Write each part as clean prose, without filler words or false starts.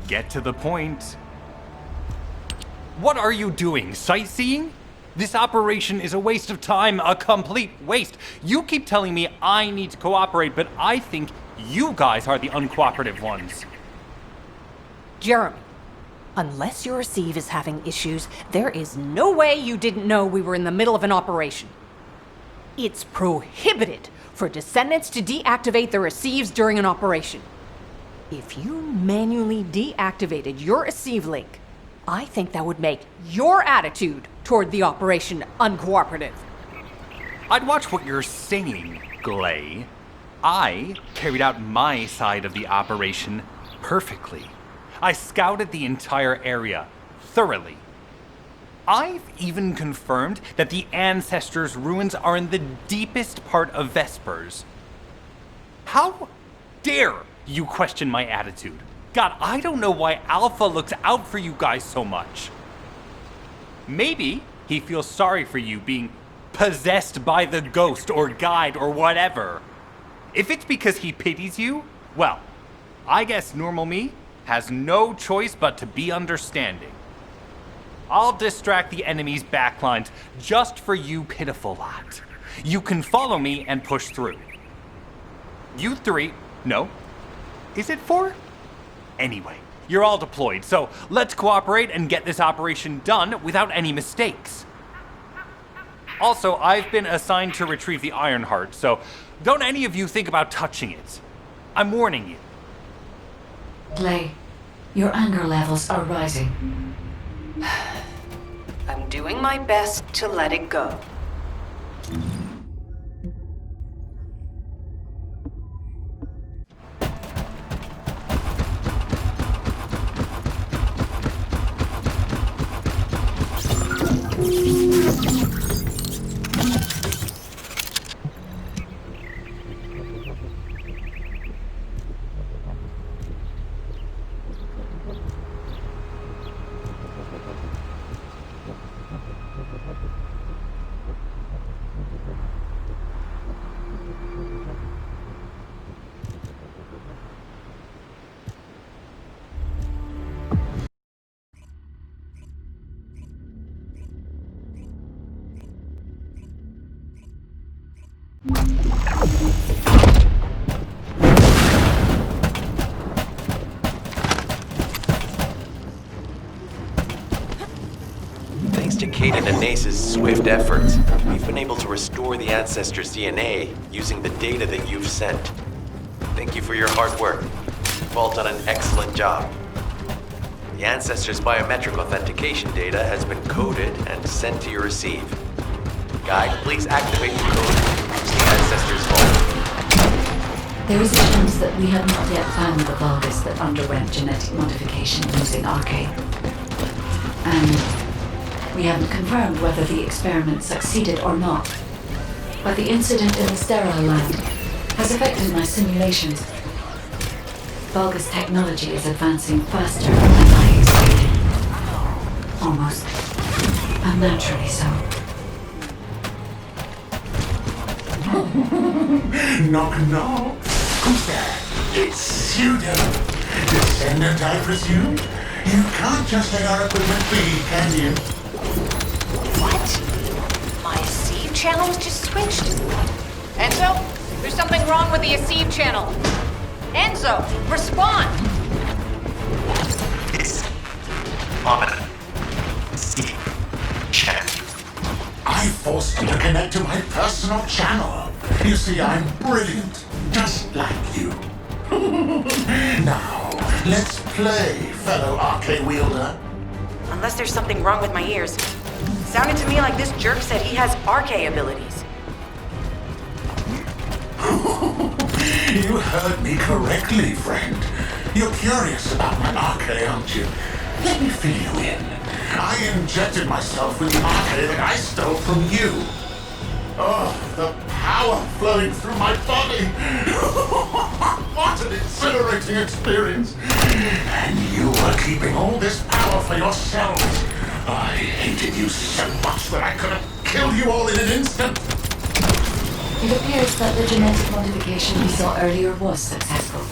Get to the point. What are you doing? Sightseeing? This operation is a waste of time, a complete waste. You keep telling me I need to cooperate, but I think you guys are the uncooperative ones. Jeremy, unless your receive is having issues, there is no way you didn't know we were in the middle of an operation. It's prohibited for Descendants to deactivate the receives during an operation. If you manually deactivated your receive link, I think that would make your attitude toward the operation uncooperative. I'd watch what you're saying, Glay. I carried out my side of the operation perfectly. I scouted the entire area thoroughly. I've even confirmed that the Ancestors' ruins are in the deepest part of Vespers. How dare you question my attitude? God, I don't know why Alpha looks out for you guys so much. Maybe he feels sorry for you being possessed by the ghost or guide or whatever. If it's because he pities you, well, I guess normal me has no choice but to be understanding. I'll distract the enemy's backlines just for you pitiful lot. You can follow me and push through. You three, no. Is it four? Anyway, you're all deployed, so let's cooperate and get this operation done without any mistakes. Also, I've been assigned to retrieve the Iron Heart, so don't any of you think about touching it. I'm warning you. Glay, your anger levels are rising. I'm doing my best to let it go. Thanks to Caden and Nace's swift efforts, we've been able to restore the Ancestors' DNA using the data that you've sent. Thank you for your hard work. You've all done an excellent job. The Ancestors' biometric authentication data has been coded and sent to your receive. Guy, please activate the code to use the Ancestors' vault. There is a chance that we have not yet found the Vulgus that underwent genetic modification using Arcane. And we haven't confirmed whether the experiment succeeded or not. But the incident in the sterile land has affected my simulations. Vulgus technology is advancing faster than I expected. Almost unnaturally so. Knock, knock. Who's there? It's Pseudo. Descendant, I presume? You can't just let our equipment be, can you? What? My receive channels just switched? Enzo, there's something wrong with the receive channel. Enzo, respond! It's Omina. Steve. Chan. I forced you to connect to my personal channel. You see, I'm brilliant, just like you. Now, let's play, fellow arcade wielder. Unless there's something wrong with my ears. Sounded to me like this jerk said he has RK abilities. You heard me correctly, friend. You're curious about my arcade, aren't you? Let me fill you in. I injected myself with the arcade that I stole from you. Oh, the power flowing through my body. What an exhilarating experience. And you were keeping all this power for yourselves. I hated you so much that I could have killed you all in an instant. It appears that the genetic modification we saw earlier was successful.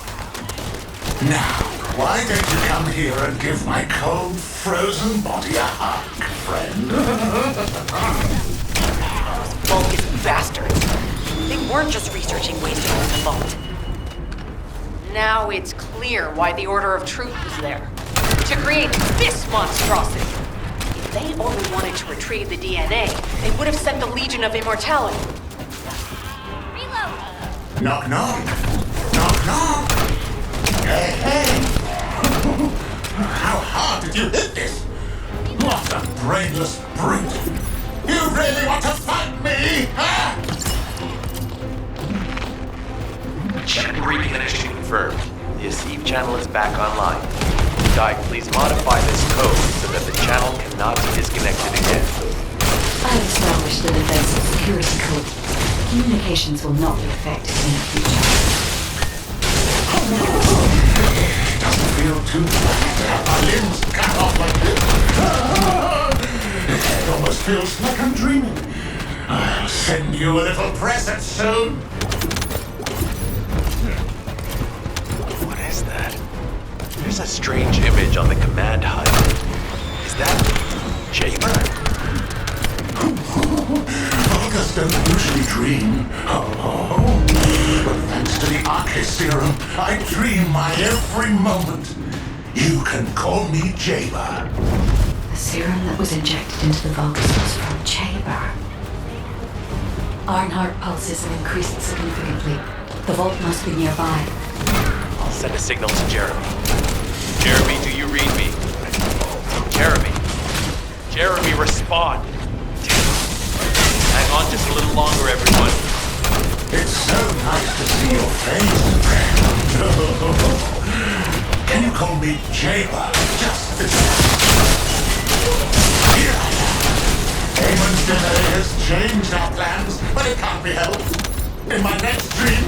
Now, why don't you come here and give my cold, frozen body a hug, friend? Vulcan bastards. They weren't just researching ways to open the vault. Now it's clear why the Order of Truth was there. To create this monstrosity. If they only wanted to retrieve the DNA, they would have sent the Legion of Immortality. Knock, knock. Knock, knock. Hey, hey. How hard did you hit this? What a brainless brute. You really want to fight me, huh? Channel reconnection confirmed. The Asif channel is back online. Guide, please modify this code so that the channel cannot be disconnected again. I've established the defensive security code. Communications will not be affected in the future. It doesn't feel too bad to have my limbs cut off like this. It almost feels like I'm dreaming. I'll send you a little present soon. What is that? There's a strange image on the command HUD. Is that Jaber? Vulcans don't usually dream. Oh, but thanks to the Arche serum, I dream my every moment. You can call me Jaber. The serum that was injected into the Vulgus was from Jaber. Ironheart pulses have increased significantly. The vault must be nearby. I'll send a signal to Jeremy. Jeremy, do you read me? Jeremy. Jeremy, respond. Hang on just a little longer, everyone. It's so nice to see your face, friend. Can you call me Jaber? Just this. Here I am. Eamon's delay has changed our plans, but it can't be helped. In my next dream,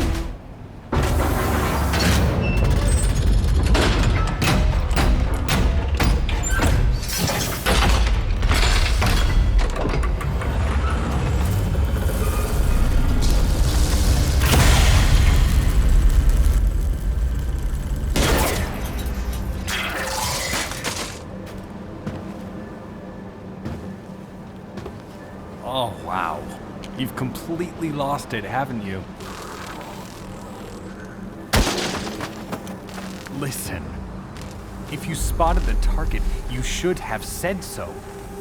Oh, wow. You've completely lost it, haven't you? Listen. If you spotted the target, you should have said so.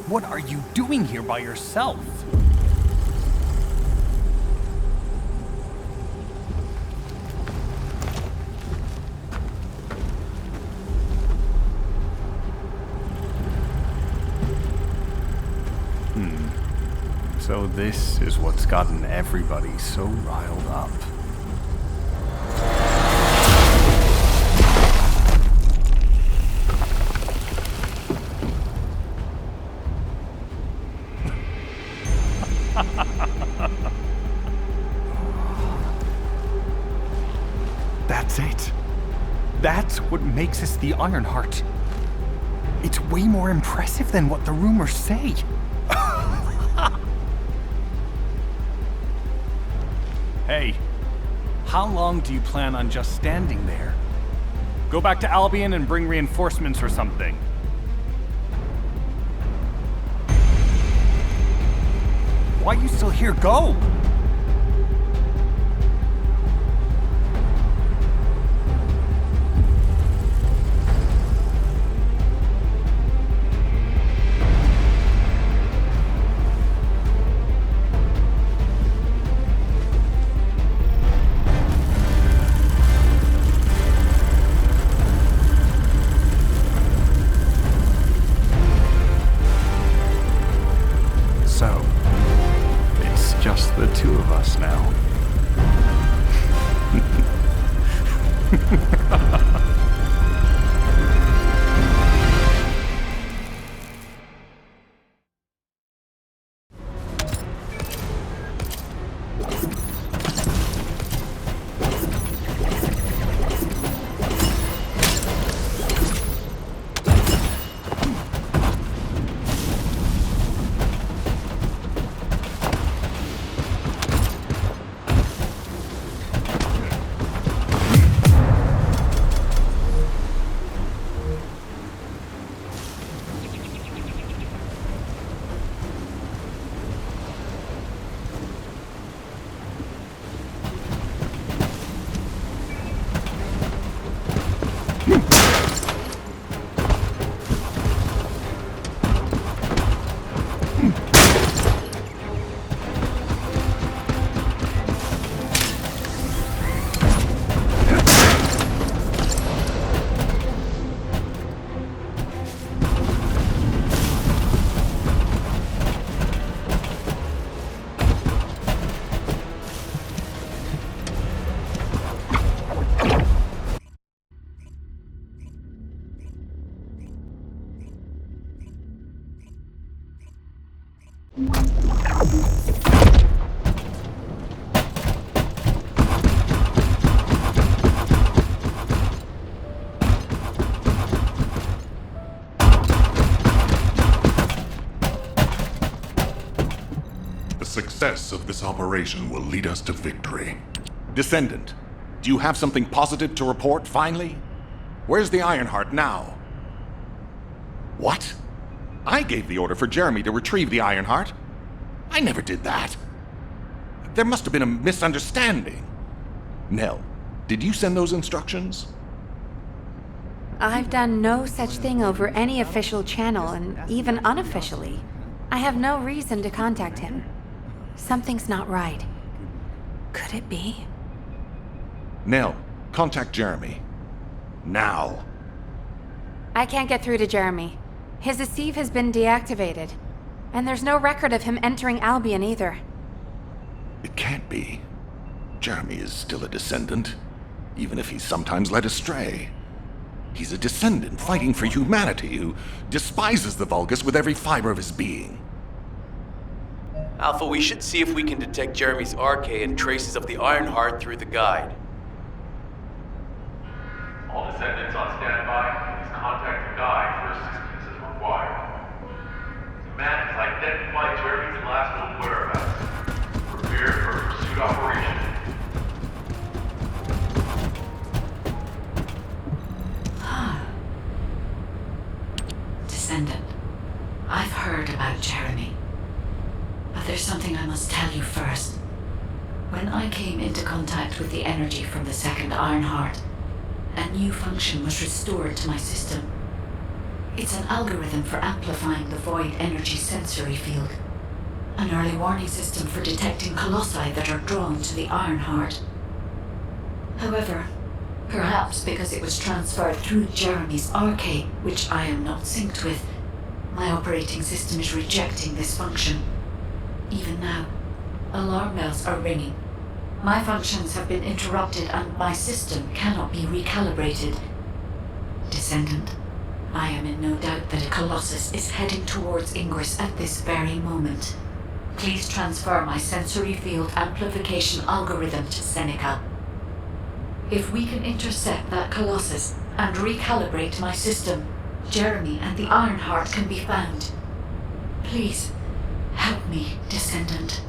What are you doing here by yourself? So this is what's gotten everybody so riled up. That's it. That's what makes us the Ironheart. It's way more impressive than what the rumors say. Hey, how long do you plan on just standing there? Go back to Albion and bring reinforcements or something. Why are you still here? Go! The success of this operation will lead us to victory. Descendant, do you have something positive to report, finally? Where's the Ironheart now? What? I gave the order for Jeremy to retrieve the Ironheart. I never did that. There must have been a misunderstanding. Nell, did you send those instructions? I've done no such thing over any official channel, and even unofficially. I have no reason to contact him. Something's not right. Could it be? Nell, contact Jeremy. Now. I can't get through to Jeremy. His receive has been deactivated, and there's no record of him entering Albion either. It can't be. Jeremy is still a descendant, even if he's sometimes led astray. He's a descendant fighting for humanity who despises the Vulgus with every fiber of his being. Alpha, we should see if we can detect Jeremy's RK and traces of the Ironheart through the guide. All descendants on standby. Please contact the guide for assistance as required. The man has identified Jeremy's last known whereabouts. Prepare for a pursuit operation. Descendant, I've heard about Jeremy. But there's something I must tell you first. When I came into contact with the energy from the second Ironheart, a new function was restored to my system. It's an algorithm for amplifying the void energy sensory field. An early warning system for detecting colossi that are drawn to the Ironheart. However, perhaps because it was transferred through Jeremy's RK, which I am not synced with, my operating system is rejecting this function. Even now, alarm bells are ringing. My functions have been interrupted and my system cannot be recalibrated. Descendant, I am in no doubt that a Colossus is heading towards Ingress at this very moment. Please transfer my sensory field amplification algorithm to Seneca. If we can intercept that Colossus and recalibrate my system, Jeremy and the Ironheart can be found. Please, help me, Descendant.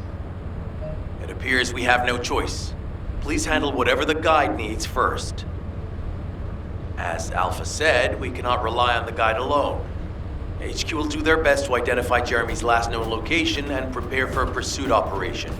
It appears we have no choice. Please handle whatever the guide needs first. As Alpha said, we cannot rely on the guide alone. HQ will do their best to identify Jeremy's last known location and prepare for a pursuit operation.